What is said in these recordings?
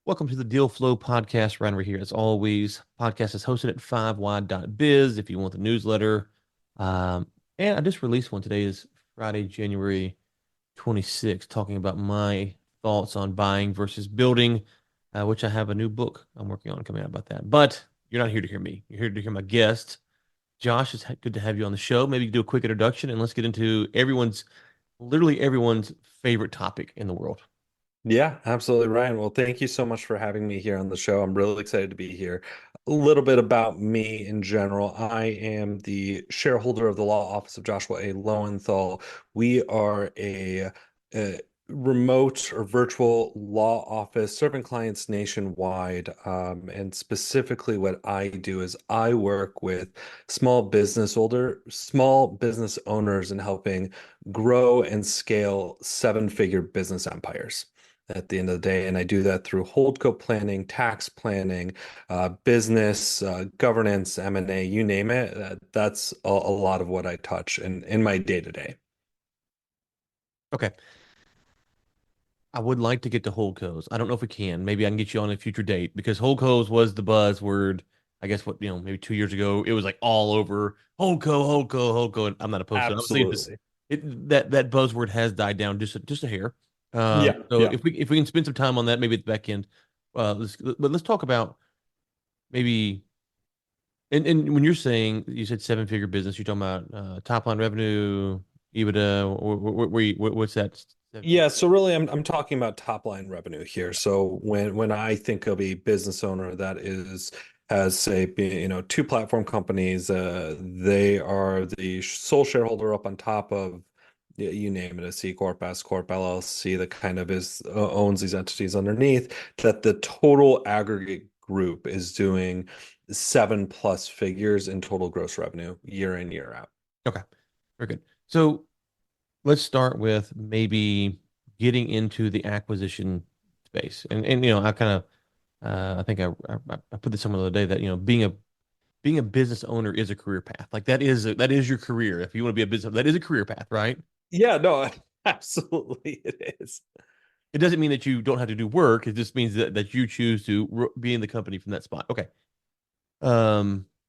Welcome to the Deal Flow podcast. Ryan over here. As always, podcast is hosted at 5wide.biz if you want the newsletter. Um, and I just released one. Today is Friday, January 26th, talking about my thoughts on buying versus building, which I have a new book I'm working on coming out about that. But you're not here to hear me. You're here to hear my guest. Josh, it's good to have you on the show. Maybe do a quick introduction and let's get into literally everyone's favorite topic in the world. Yeah, absolutely, Ryan. Well, thank you so much for having me here on the show. I'm really excited to be here. A little bit about me in general. I am the shareholder of the law office of Joshua A. Lowenthal. We are a remote or virtual law office serving clients nationwide. And specifically, what I do is I work with small business owners in helping grow and scale seven-figure business empires at the end of the day. And I do that through holdco planning, tax planning, business, governance, M&A, you name it. That's a lot of what I touch in my day to day. Okay. I would like to get to Holdcos. I don't know if we can. Maybe I can get you on a future date because Holdcos was the buzzword. I guess maybe 2 years ago, it was like all over Holdco. And I'm not opposed to it. Obviously, Absolutely. that buzzword has died down just a hair. Yeah, So yeah. if we can spend some time on that, maybe at the back end, but let's talk about maybe. And when you're saying you said seven-figure business, you're talking about top line revenue, EBITDA. What's that? Seven Yeah, figure. so really I'm talking about top line revenue here. So when I think of a business owner that is has say two platform companies, they are the sole shareholder up on top of you name it, a C corp, S corp, LLC that kind of is owns these entities underneath, that the total aggregate group is doing seven plus figures in total gross revenue year in, year out. Okay, very good. So let's start with maybe getting into the acquisition space. And I kind of I think I put this somewhere the other day that being a business owner is a career path. Like that is your career. If you want to be a business, that is a career path, right? Yeah, no, absolutely it is. It doesn't mean that you don't have to do work. It just means that you choose to be in the company from that spot. Okay.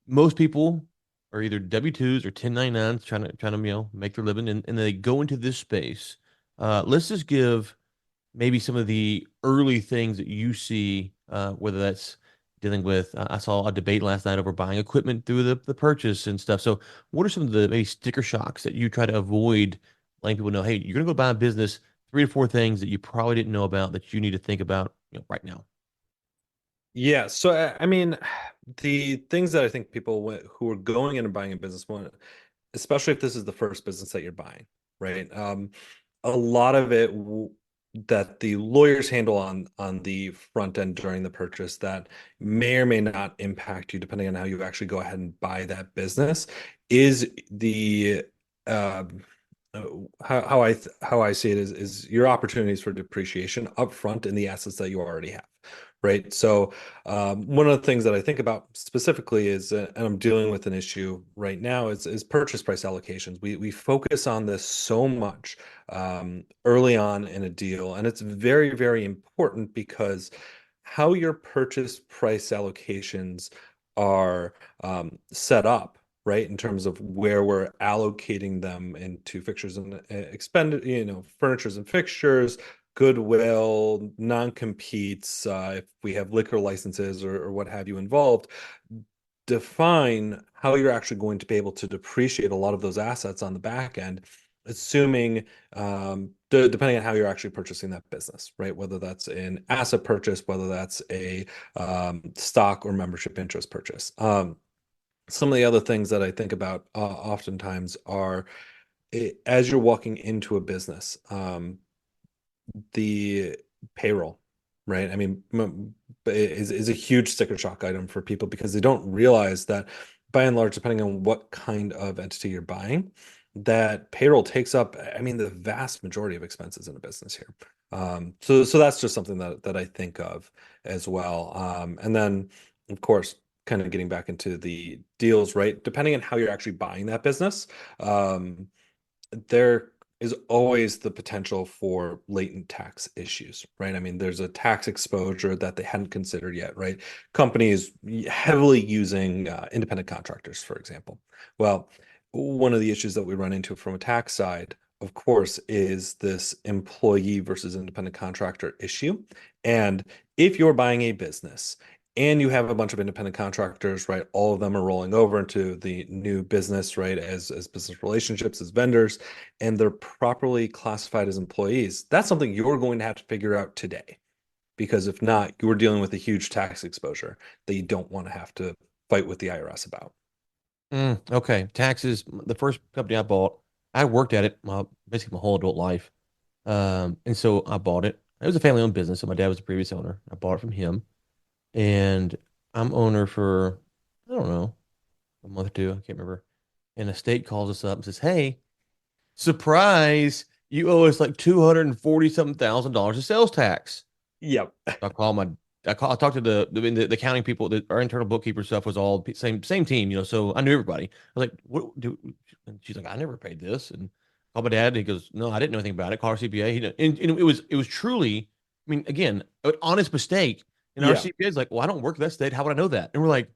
Most people are either W-2s or 1099s trying to make their living, and they go into this space. Let's just give maybe some of the early things that you see, whether that's dealing with, I saw a debate last night over buying equipment through the purchase and stuff. So, what are some of the maybe sticker shocks that you try to avoid letting people know, hey, you're going to go buy a business, three to four things that you probably didn't know about that you need to think about, right now? Yeah, so I mean, the things that I think people who are going in and buying a business want, especially if this is the first business that you're buying, right? A lot of it that the lawyers handle on the front end during the purchase that may or may not impact you depending on how you actually go ahead and buy that business is the um, uh, how I see it is your opportunities for depreciation upfront in the assets that you already have, right? So one of the things that I think about specifically is, and I'm dealing with an issue right now, is purchase price allocations. We focus on this so much early on in a deal, and it's very important because how your purchase price allocations are set up, right, in terms of where we're allocating them into fixtures and expended, furnitures and fixtures, goodwill, non-competes, if we have liquor licenses or what have you involved, define how you're actually going to be able to depreciate a lot of those assets on the back end, assuming depending on how you're actually purchasing that business, right? Whether that's an asset purchase, whether that's a stock or membership interest purchase. Some of the other things that I think about oftentimes are as you're walking into a business, the payroll, right? I mean, is a huge sticker shock item for people because they don't realize that by and large, depending on what kind of entity you're buying, that payroll takes up, I mean, the vast majority of expenses in a business here. So that's just something that I think of as well. And then, of course, kind of getting back into the deals, right? Depending on how you're actually buying that business, there is always the potential for latent tax issues, right? I mean, there's a tax exposure that they hadn't considered yet, right? Companies heavily using independent contractors, for example. Well, one of the issues that we run into from a tax side, of course, is this employee versus independent contractor issue. And if you're buying a business and you have a bunch of independent contractors, right? All of them are rolling over into the new business, right? As business relationships, as vendors, and they're properly classified as employees. That's something you're going to have to figure out today. Because if not, you're dealing with a huge tax exposure that you don't want to have to fight with the IRS about. Okay, taxes. The first company I bought, I worked at it basically my whole adult life. And so I bought it. It was a family-owned business, so my dad was the previous owner. I bought it from him, and I'm owner for, I don't know, a month or two. I can't remember. And the state calls us up and says, "Hey, surprise! You owe us like 240 something thousand dollars of sales tax." Yep. I call my I talked to the accounting people. Our internal bookkeeper stuff was all same team, So I knew everybody. I was like, "What do?" And she's like, "I never paid this." And called my dad. And he goes, "No, I didn't know anything about it." Call our CPA. And it was truly, I mean, again, an honest mistake. And our Yeah. CPA is like, "Well, I don't work for that state. How would I know that?" And we're like,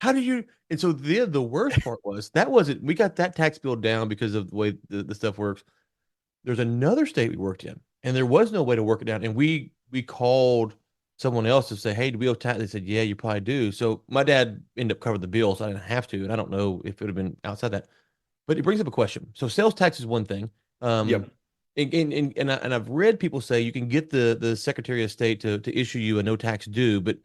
"How do you?" And so the worst part was that wasn't we got that tax bill down because of the way the stuff works. There's another state we worked in, and there was no way to work it down. And we called someone else to say, "Hey, do we owe tax?" They said, "Yeah, you probably do." So my dad ended up covering the bill, so I didn't have to, and I don't know if it would have been outside that. But it brings up a question. So sales tax is one thing. Um, Yep. and I've read people say you can get the Secretary of State to issue you a no tax due, but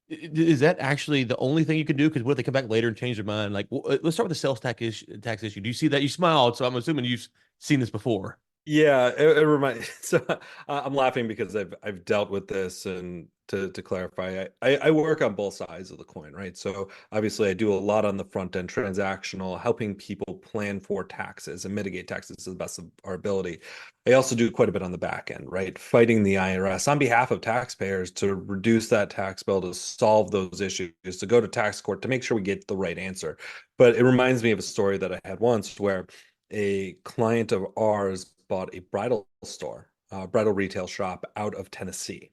is that actually the only thing you can do? Because what if they come back later and change their mind? Like, well, let's start with the sales tax issue. Do you see that? You smiled, so I'm assuming you've seen this before. Yeah, it reminds. So I'm laughing because I've dealt with this, and to clarify, I work on both sides of the coin, right? So obviously, I do a lot on the front end, transactional, helping people plan for taxes and mitigate taxes to the best of our ability. I also do quite a bit on the back end, right? Fighting the IRS on behalf of taxpayers to reduce that tax bill, to solve those issues, to go to tax court to make sure we get the right answer. But it reminds me of a story that I had once where a client of ours bought a bridal store, bridal retail shop out of Tennessee.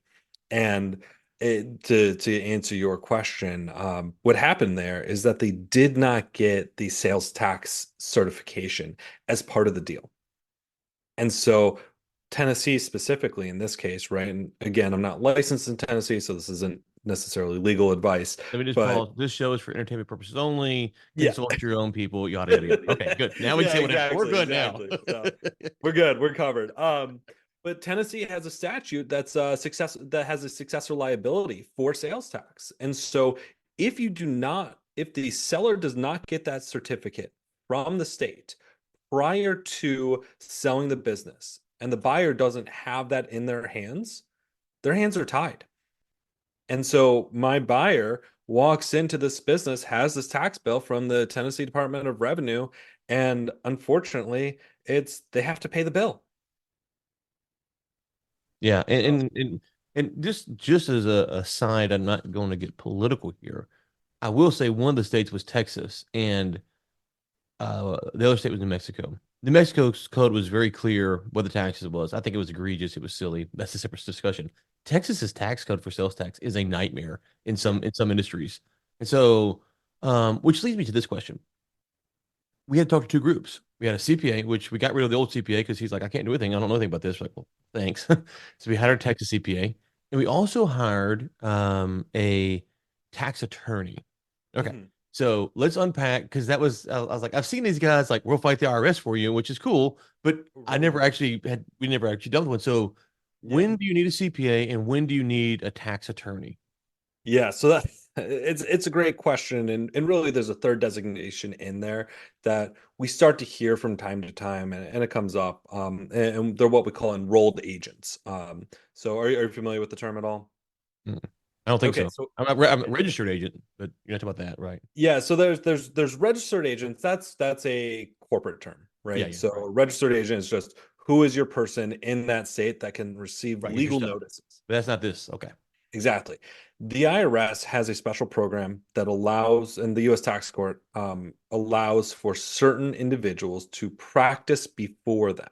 And to answer your question, what happened there is that they did not get the sales tax certification as part of the deal. And so Tennessee specifically in this case, right? And again, I'm not licensed in Tennessee, so this isn't necessarily legal advice, Let me just but pause. This show is for entertainment purposes only. yeah. Consult your own people, yada yada yada. Okay, good. Now we can Yeah, say whatever. We're exactly, good now. exactly. So we're good. We're covered. But Tennessee has a statute that's that has a successor liability for sales tax. And so if the seller does not get that certificate from the state prior to selling the business, and the buyer doesn't have that in their hands are tied. And so my buyer walks into this business, has this tax bill from the Tennessee Department of Revenue, and unfortunately, it's they have to pay the bill. Yeah, So, and just as a side, I'm not going to get political here. I will say one of the states was Texas, and the other state was New Mexico. New Mexico's code was very clear what the taxes was. I think it was egregious. It was silly. That's a separate discussion. Texas's tax code for sales tax is a nightmare yeah. in some industries, and so which leads me to this question. We had to talk to two groups. We had a CPA, which we got rid of the old CPA because he's like, I can't do anything. I don't know anything about this. We're like, well, thanks. So we hired a Texas CPA, and we also hired a tax attorney. Okay, Mhm. so let's unpack because I was like, I've seen these guys like we'll fight the IRS for you, which is cool, but we never actually dealt with one. So Yeah. when do you need a CPA and when do you need a tax attorney? Yeah, so that it's a great question, and really there's a third designation in there that we start to hear from time to time, and it comes up, and they're what we call enrolled agents. So are you familiar with the term at all? Mm, I don't think Okay, so. so I'm a registered agent, but you're not talking about that, right? yeah, so there's registered agents. That's a corporate term, Yeah, right? yeah, So right. a registered agent is just who is your person in that state that can receive Right, get your legal stuff. notices. But that's not this. Okay. Exactly. The IRS has a special program that allows, and the U.S. Tax Court allows for certain individuals to practice before them.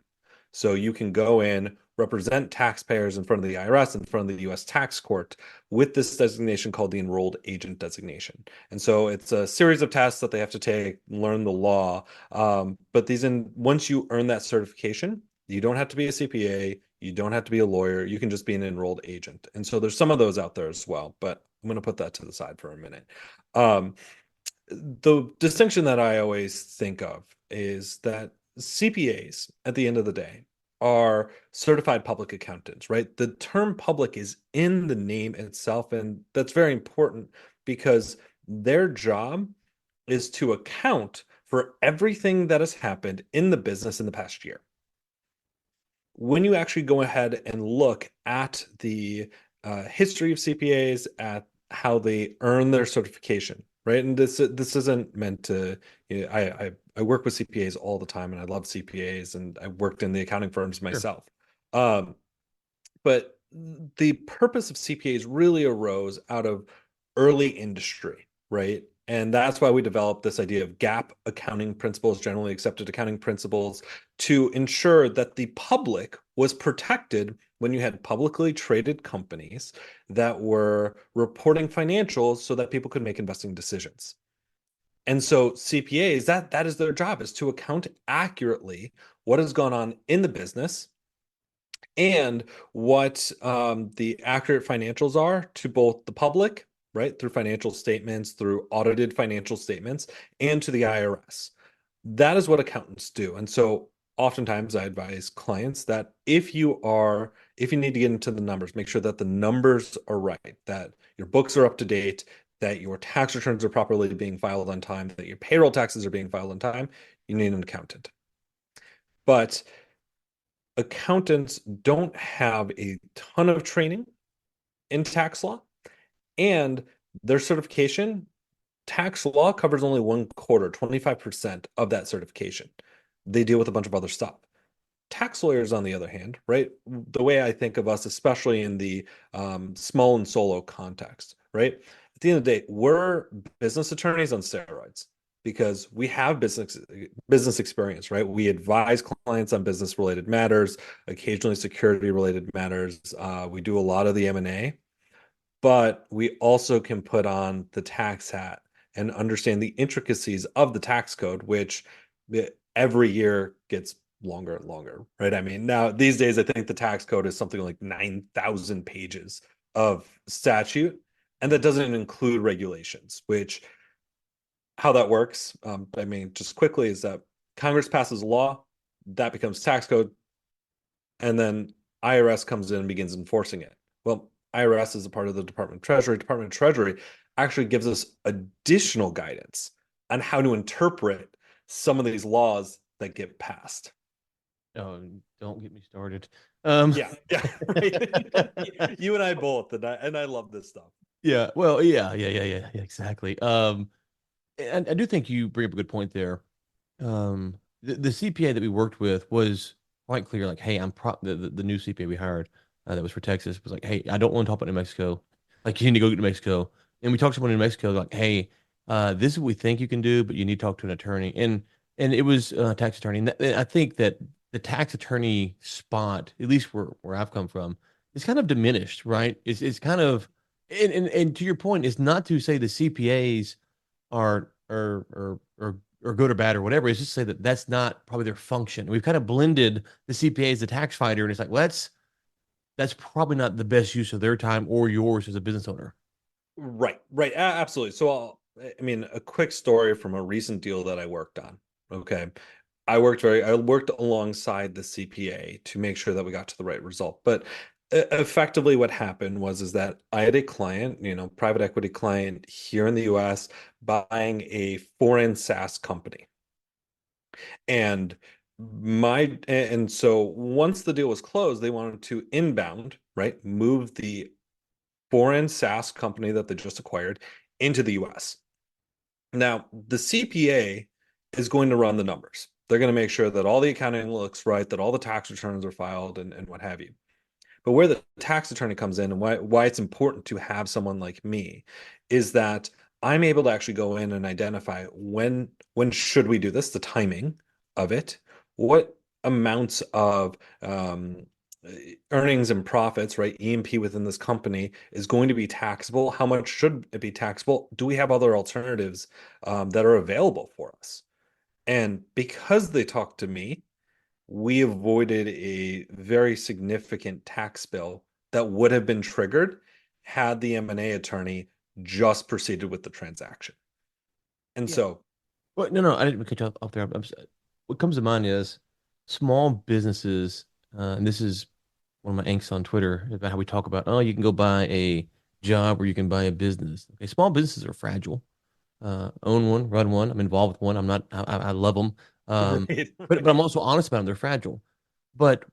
So you can go in, represent taxpayers in front of the IRS, in front of the US tax court with this designation called the enrolled agent designation. And so it's a series of tests that they have to take, learn the law. But once you earn that certification, you don't have to be a CPA, you don't have to be a lawyer, you can just be an enrolled agent. And so there's some of those out there as well, but I'm going to put that to the side for a minute. Um, the distinction that I always think of is that CPAs at the end of the day are certified public accountants, right? The term public is in the name itself, and that's very important because their job is to account for everything that has happened in the business in the past year. When you actually go ahead and look at the history of CPAs, at how they earn their certification, right? And this isn't meant to. I work with CPAs all the time, and I love CPAs, and I worked in the accounting firms Sure. myself. Um, but the purpose of CPAs really arose out of early industry, right? And that's why we developed this idea of GAAP accounting principles, generally accepted accounting principles, to ensure that the public was protected when you had publicly traded companies that were reporting financials so that people could make investing decisions. And so CPAs, that is their job, is to account accurately what has gone on in the business and what the accurate financials are to both the public, right, through financial statements, through audited financial statements, and to the IRS. That is what accountants do. And so oftentimes I advise clients that if you need to get into the numbers, make sure that the numbers are right, that your books are up to date, that your tax returns are properly being filed on time, that your payroll taxes are being filed on time. You need an accountant. But accountants don't have a ton of training in tax law, and their certification, tax law covers only one quarter, 25% of that certification. They deal with a bunch of other stuff. Tax lawyers, on the other hand, right? The way I think of us, especially in the small and solo context, right? At the end of the day, we're business attorneys on steroids because we have business experience, right? We advise clients on business related matters, occasionally security related matters. We do a lot of the M&A, but we also can put on the tax hat and understand the intricacies of the tax code, which every year gets longer and longer, right? I mean, now these days, I think the tax code is something like 9,000 pages of statute, and that doesn't include regulations, which how that works, I mean, just quickly, is that Congress passes a law, that becomes tax code, and then IRS comes in and begins enforcing it. Well, IRS is a part of the Department of Treasury. Department of Treasury actually gives us additional guidance on how to interpret some of these laws that get passed. Oh, don't get me started. Yeah, yeah, right. You and I both, and I love this stuff. Yeah, well, yeah, exactly. And I do think you bring up a good point there. The CPA that we worked with was quite clear, like, hey, the new CPA we hired that was for Texas was like, hey, I don't want to talk about New Mexico. Like, you need to go to New Mexico. And we talked to someone in New Mexico, like, hey, this is what we think you can do, but you need to talk to an attorney. And it was a tax attorney. And I think that the tax attorney spot, at least where I've come from, is kind of diminished, right? It's kind of and to your point, it's not to say the CPAs are good or bad or whatever. It's just to say that that's not probably their function. We've kind of blended the CPA as the tax fighter, and it's like, well, that's probably not the best use of their time or yours as a business owner. Right, right, absolutely. So, I mean, a quick story from a recent deal that I worked on. Okay. I worked alongside the CPA to make sure that we got to the right result. But effectively what happened was is that I had a client, private equity client here in the US buying a foreign SaaS company. And so once the deal was closed, they wanted to inbound, right? Move the foreign SaaS company that they just acquired into the US. Now, the CPA is going to run the numbers. They're going to make sure that all the accounting looks right, that all the tax returns are filed, and what have you. But where the tax attorney comes in and why it's important to have someone like me is that I'm able to actually go in and identify when should we do this, the timing of it, what amounts of earnings and profits, right? E&P within this company is going to be taxable. How much should it be taxable? Do we have other alternatives that are available for us? And because they talked to me, we avoided a very significant tax bill that would have been triggered had the M&A attorney just proceeded with the transaction. And Yeah. so, Well, no, I didn't cut you off there. What comes to mind is small businesses, and this is one of my angst on Twitter about how we talk about, oh, you can go buy a job or you can buy a business. Okay, small businesses are fragile. Own one, run one. I'm involved with one. I'm not. I love them. right, But I'm also honest about them. They're fragile. But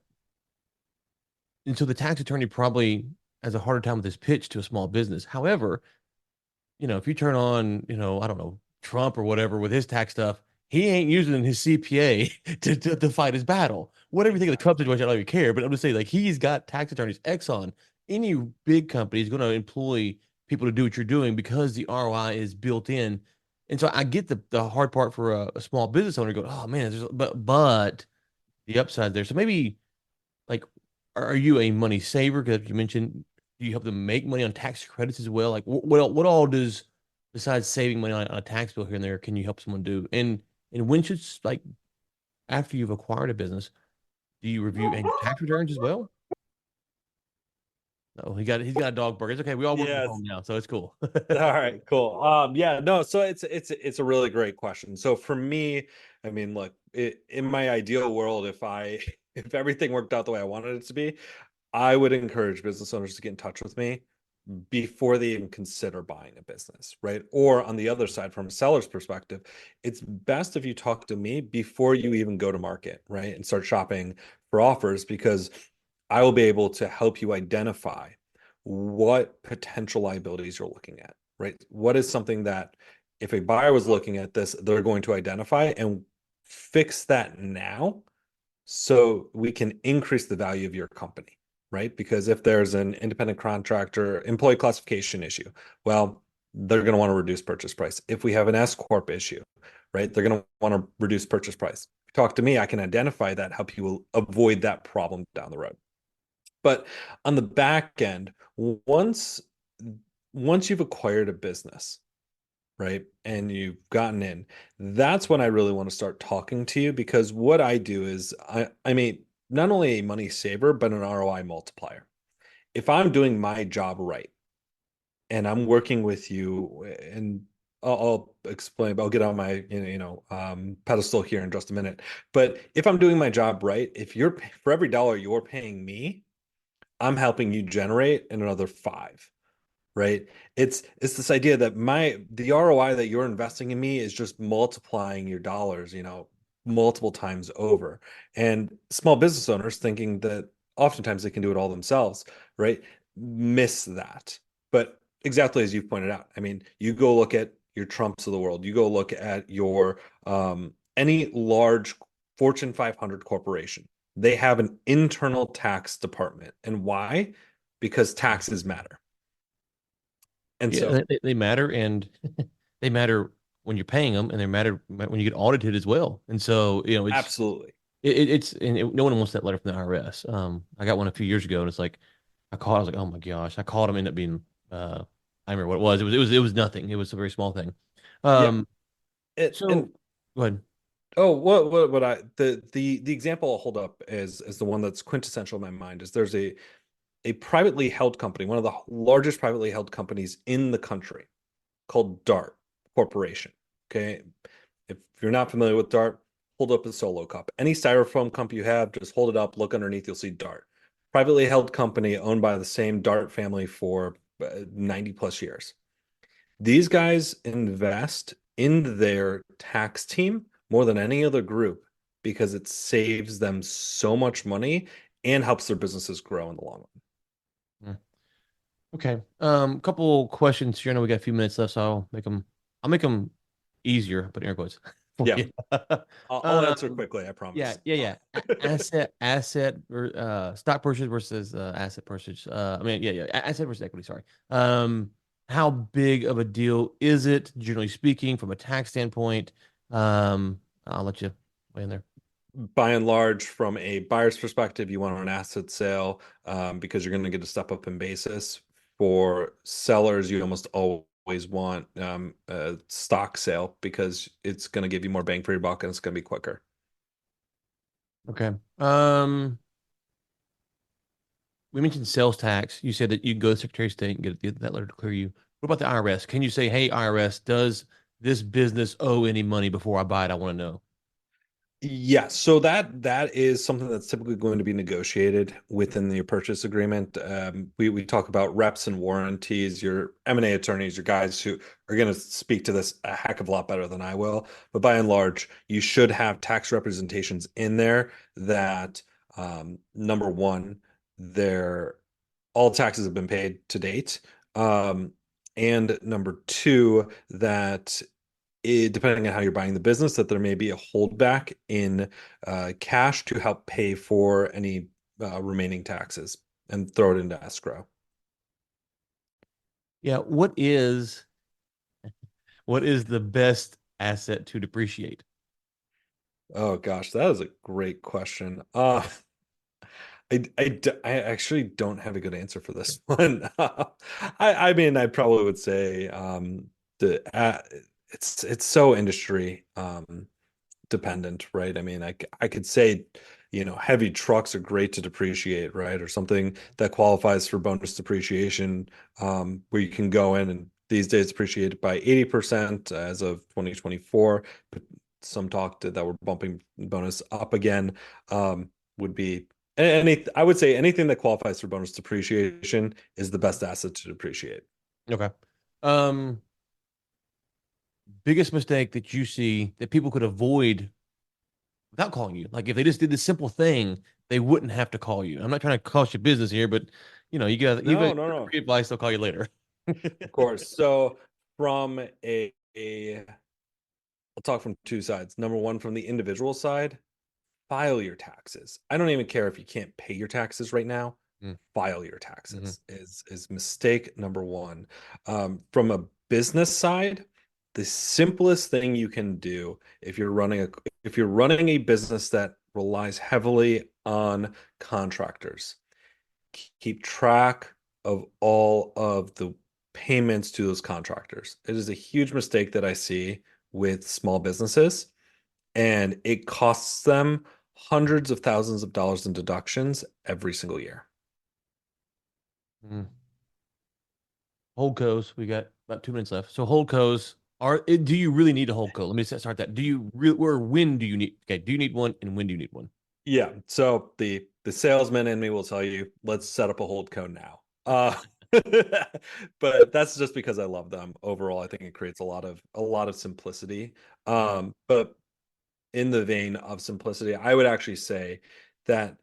and so the tax attorney probably has a harder time with this pitch to a small business. However, if you turn on, I don't know, Trump or whatever with his tax stuff, he ain't using his CPA to fight his battle. Whatever you think of the exactly. Trump situation, I don't even care. But I'm just saying, like, he's got tax attorneys, Exxon. Any big company is going to employ people to do what you're doing because the ROI is built in. And so I get the hard part for a small business owner going, oh man, but the upside there. So maybe like, are you a money saver? Because you mentioned, do you help them make money on tax credits as well? Like, what all does besides saving money on a tax bill here and there, can you help someone do? And when should like after you've acquired a business, do you review annual tax returns as well? No, he's got a dog bark. It's okay. We all work from Yeah. home now, so it's cool. All right, cool. Yeah, no, so it's a really great question. So for me, I mean, look, in my ideal world, if I if everything worked out the way I wanted it to be, I would encourage business owners to get in touch with me before they even consider buying a business, right? Or on the other side, from a seller's perspective, it's best if you talk to me before you even go to market, right? And start shopping for offers because I will be able to help you identify what potential liabilities you're looking at, right? What is something that if a buyer was looking at this, they're going to identify and fix that now so we can increase the value of your company, right? Because if there's an independent contractor employee classification issue, well, they're going to want to reduce purchase price. If we have an S corp issue, right, they're going to want to reduce purchase price. Talk to me, I can identify that, help you avoid that problem down the road. But on the back end, once you've acquired a business, right, and you've gotten in, that's when I really want to start talking to you because what I do is I mean not only a money saver but an ROI multiplier. If I'm doing my job right and I'm working with you and I'll explain, I'll get on my pedestal here in just a minute. But if I'm doing my job right, if you're for every dollar you're paying me, I'm helping you generate another five, right? It's this idea that the ROI that you're investing in me is just multiplying your dollars, multiple times over. And small business owners thinking that oftentimes they can do it all themselves, right? Miss that. But exactly as you pointed out, I mean, you go look at your Trumps of the world, you go look at your any large Fortune 500 corporation. They have an internal tax department. And why? Because taxes matter. And Yeah, so, they matter, and they matter when you're paying them, and they matter when you get audited as well. And so, absolutely. no one wants that letter from the IRS. I got one a few years ago, and it's like I was like, oh my gosh, I called him, ended up being I remember what it was. It was nothing. It was a very small thing. Yeah. Um, And so go ahead. oh, what I the example I'll hold up as the one that's quintessential in my mind is there's a privately held company, one of the largest privately held companies in the country called Dart Corporation. Okay. If you're not familiar with Dart, hold up a solo cup. Any styrofoam cup you have, just hold it up, look underneath, you'll see Dart. Privately held company owned by the same Dart family for 90 plus years. These guys invest in their tax team more than any other group because it saves them so much money and helps their businesses grow in the long run. Mm. Okay. Couple questions here. I know we got a few minutes left, so I'll make them easier, but air quotes for Yeah, you. I'll answer Um, quickly, I yeah, promise. yeah, yeah. Asset, or stock purchase versus asset purchase. I mean, yeah, yeah. Asset versus equity. Sorry. How big of a deal is it, generally speaking, from a tax standpoint? I'll let you weigh in there. by and large, from a buyer's perspective, you want an asset sale because you're going to get a step up in basis. For sellers, you almost always want a stock sale because it's going to give you more bang for your buck and it's going to be quicker. Okay. We mentioned sales tax. You said that you go to the Secretary of State and get that letter to clear you. What about the IRS? Can you say, hey, IRS, does this business owe any money before I buy it? I want to know. Yeah, so that is something that's typically going to be negotiated within your purchase agreement. We talk about reps and warranties, your M&A attorneys, your guys who are going to speak to this a heck of a lot better than I will. But by and large, you should have tax representations in there that number one, they're all taxes have been paid to date. And number two, that depending on how you're buying the business, that there may be a holdback in cash to help pay for any remaining taxes and throw it into escrow. Yeah, what is the best asset to depreciate? Oh gosh, that is a great question. I actually don't have a good answer for this one. I mean, I probably would say the it's so industry dependent, right? I mean, I could say, heavy trucks are great to depreciate, right? Or something that qualifies for bonus depreciation, where you can go in and these days depreciate by 80% as of 2024. But some talk that we're bumping bonus up again, would be I would say anything that qualifies for bonus depreciation is the best asset to depreciate. Okay. Um, Biggest mistake that you see that people could avoid without calling you. Like if they just did this simple thing, they wouldn't have to call you. I'm not trying to cost you business here, but you got No, no, no. free advice, they'll call you later. Of course. So from a I'll talk from two sides. Number one, from the individual side, file your taxes. I don't even care if you can't pay your taxes right now. Mm, File your mhm. taxes is mistake number one. From a business side, the simplest thing you can do if you're running a business that relies heavily on contractors, keep track of all of the payments to those contractors. It is a huge mistake that I see with small businesses, and it costs them hundreds of thousands of dollars in deductions every single year. Mm. Holdcos, we got about 2 minutes left. So holdcos do you really need a holdco? Let me start that. Do you really, or when do you need, okay, do you need one and when do you need one? Yeah, so the salesman in me will tell you, let's set up a hold code now. But that's just because I love them. Overall, I think it creates a lot of simplicity. But in the vein of simplicity, I would actually say that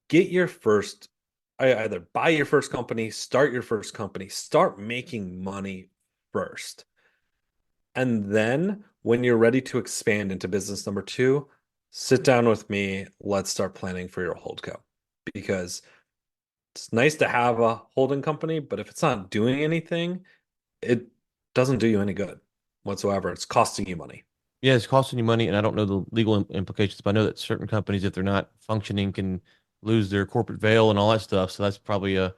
get your first, either buy your first company, start your first company, start making money first. And then when you're ready to expand into business number two, sit down with me. Let's start planning for your holdco, because it's nice to have a holding company, but if it's not doing anything, it doesn't do you any good whatsoever. It's costing you money. Yeah, it's costing you money, and I don't know the legal implications, but I know that certain companies, if they're not functioning, can lose their corporate veil and all that stuff. So that's probably a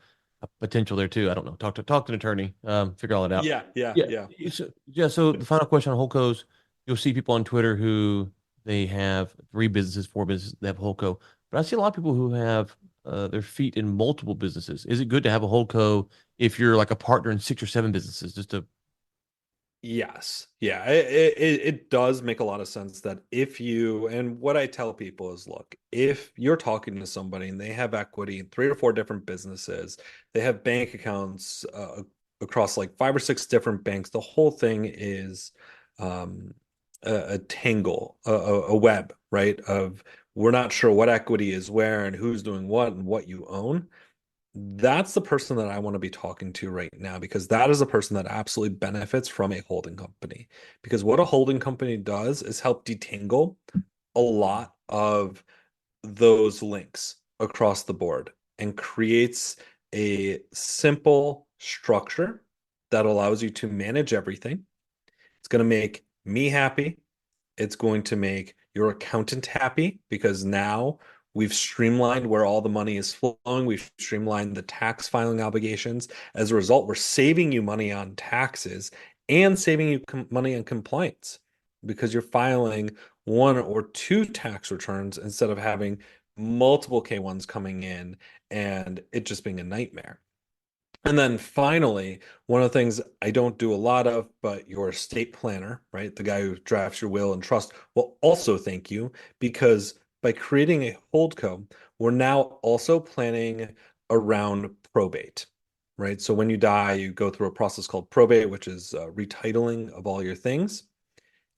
potential there too. I don't know. Talk to an attorney, figure all it out. Yeah, yeah, Yeah, yeah. yeah. So the final question on Holco's, you'll see people on Twitter who they have 3 businesses, 4 businesses, they have a Holco. But I see a lot of people who have their feet in multiple businesses. Is it good to have a Holco if you're like a partner in 6 or 7 businesses? Just to Yes. Yeah. It does make a lot of sense that if you, and what I tell people is, look, if you're talking to somebody and they have equity in 3 or 4 different businesses, they have bank accounts across like 5 or 6 different banks, the whole thing is a tangle, a web, right? Of we're not sure what equity is where and who's doing what and what you own. That's the person that I want to be talking to right now, because that is a person that absolutely benefits from a holding company. Because what a holding company does is help detangle a lot of those links across the board and creates a simple structure that allows you to manage everything. It's going to make me happy. It's going to make your accountant happy because now we've streamlined where all the money is flowing. We've streamlined the tax filing obligations. As a result, we're saving you money on taxes and saving you money on compliance because you're filing one or two tax returns instead of having multiple K1s coming in and it just being a nightmare. And then finally, one of the things I don't do a lot of, but your estate planner, right? The guy who drafts your will and trust will also thank you because by creating a holdco, we're now also planning around probate, right? So when you die, you go through a process called probate, which is retitling of all your things.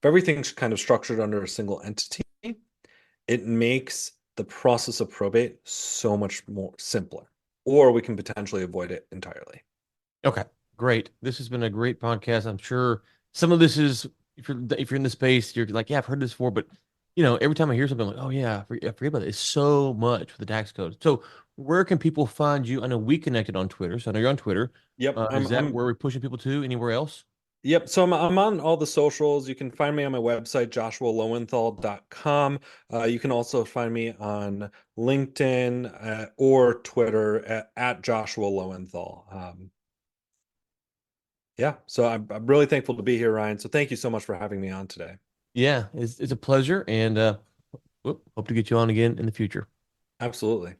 If everything's kind of structured under a single entity, it makes the process of probate so much more simpler, or we can potentially avoid it entirely. Okay, great. This has been a great podcast. I'm sure some of this is if you're in the space, you're like, yeah, I've heard this before, but every time I hear something, I'm like, oh yeah, I forget about it. It's so much for the tax code. So where can people find you? I know we connected on Twitter, so I know you're on Twitter. Yep, Is that where we're pushing people to? Anywhere else? yep. So I'm on all the socials. You can find me on my website, joshualowenthal.com. You can also find me on LinkedIn or Twitter at Joshua Lowenthal. Yeah, so I'm really thankful to be here, Ryan. So thank you so much for having me on today. Yeah, it's a pleasure, and hope to get you on again in the future. Absolutely.